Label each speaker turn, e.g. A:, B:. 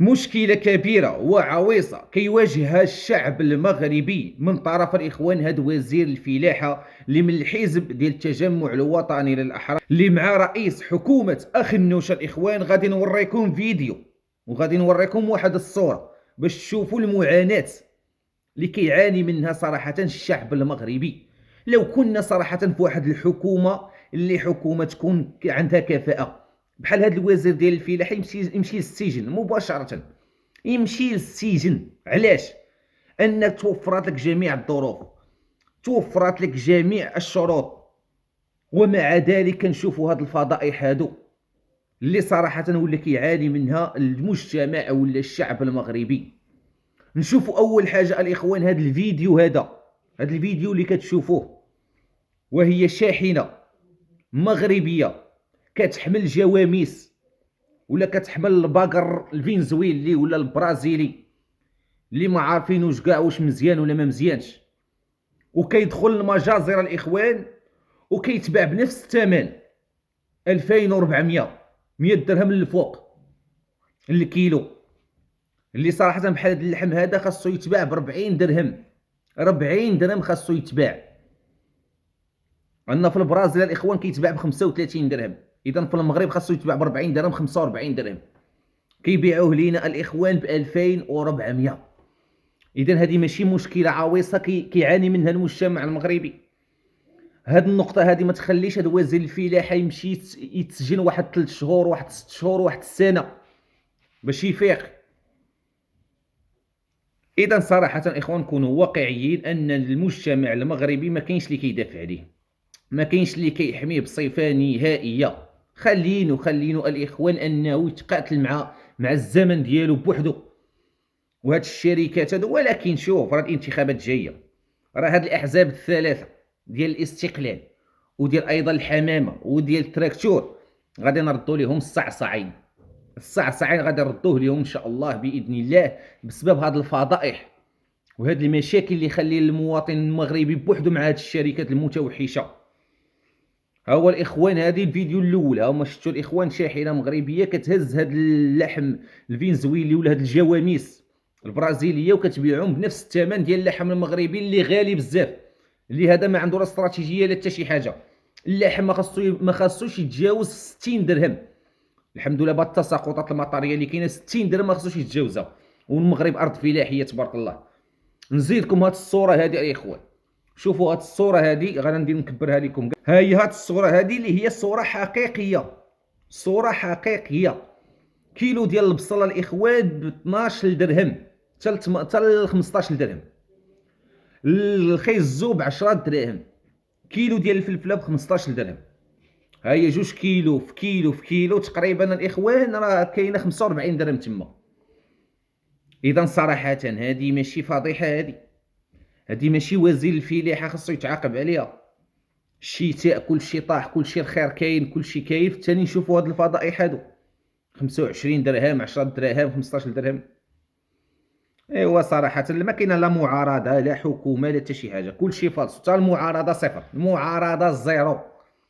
A: مشكلة كبيرة وعويصة كيواجهها الشعب المغربي من طرف الإخوان. هذا وزير الفلاحة اللي من الحزب ديال التجمع الوطني للأحرار اللي مع رئيس حكومة أخنوش الإخوان. غادي نوريكم فيديو وغادي نوريكم واحد الصورة باش تشوفوا المعاناة اللي كيعاني منها صراحة الشعب المغربي. لو كنا صراحة في واحد الحكومة اللي حكومة تكون عندها كفاءة بحال هذا الوزير ديال الفلاحه يمشي للسجن مباشره. يمشي للسجن. علاش؟ ان توفرت لك جميع الظروف، توفرت لك جميع الشروط، ومع ذلك كنشوفوا هاد الفضائح هادو اللي صراحه ولا كيعاني منها المجتمع ولا الشعب المغربي. نشوفوا اول حاجه الاخوان هاد الفيديو هاد الفيديو اللي كتشوفوه، وهي شاحنه مغربيه كتحمل جواميس ولا كتحمل الباقر الفنزويلي ولا البرازيلي اللي ما عارفينوش كاع واش مزيان ولا ما مزيانش، وكيدخل المجازر الاخوان وكيتباع بنفس الثمن 2400 100 درهم للفوق الكيلو. اللي صراحه بحال هذا اللحم هذا خاصو يتباع ب 40 درهم. 40 درهم خاصو يتباع. عندنا في البرازيل الاخوان كيتباع ب 35 درهم، اذا في المغرب خاصو يتباع ب 40 درهم 45 درهم. كيبيعوه لينا الاخوان ب 2400. اذا هذه ماشي مشكله عويصه كيعاني منها المجتمع المغربي. هاد النقطه هذه ما تخليش هذا وزير الفلاحه يمشي يتسجن واحد 3 شهور واحد 6 شهور واحد السنه باش يفيق. اذا صراحه اخوان كونوا واقعيين ان المجتمع المغربي ما كاينش اللي كيدافع عليه، ما كاينش اللي كيحميه بصفه نهائيه. خلينو الاخوان انه يتقاتل مع الزمن ديالو بوحدو وهاد الشركات هادو. ولكن شوف راه الانتخابات جايه، راه هاد الاحزاب الثلاثه ديال الاستقلال وديال ايضا الحمامه وديال التراكتور غادي نردوا لهم الصعصعين. الصعصعين غادي نردوه لهم ان شاء الله باذن الله بسبب هاد الفضائح وهاد المشاكل اللي يخلي المواطن المغربي بوحدو مع هاد الشركات المتوحشه. ها هو الاخوان، هذه الفيديو الاول. ها هما شفتوا الاخوان شاحنه مغربيه كتهز هذا اللحم الفنزويلي ولا هاد الجواميس البرازيليه وكتبيعهم بنفس الثمن ديال اللحم المغربي اللي غالي بزاف، اللي هذا ما عنده لا استراتيجيه لا حتى شي حاجه. اللحم ما خاصوش يتجاوز 60 درهم. الحمد لله بهاد التساقطات المطريه اللي كاينه 60 درهم ما خاصوش يتجاوزها، والمغرب ارض فلاحيه تبارك الله. نزيدكم هاد الصوره هذه الاخوان، شوفوا هاد الصوره هذه غندير نكبرها لكم. ها هي هاد الصوره هذه اللي هي صوره حقيقيه، صوره حقيقيه. كيلو ديال البصله الاخوان ب 12 درهم حتى 15 درهم. الخيزو ب 10 دراهم. كيلو ديال الفلفله ب 15 درهم. ها هي 2 كيلو في كيلو في كيلو تقريبا الاخوان راه كاينه 45 درهم تما. اذا صراحه هذه ماشي فضيحه، هذه ماشي وزير الفلاحه خاصو يتعاقب عليها. الشتاء كلشي طاح، كلشي الخير كاين، كلشي كاين، ثاني نشوفوا هاد الفضائح هادو 25 درهم 10 دراهم 15 درهم. ايوا صراحه ما كاينه لا معارضه لا حكومه لا حتى شي حاجه، كلشي فالص، حتى المعارضه صفر، المعارضه زيرو.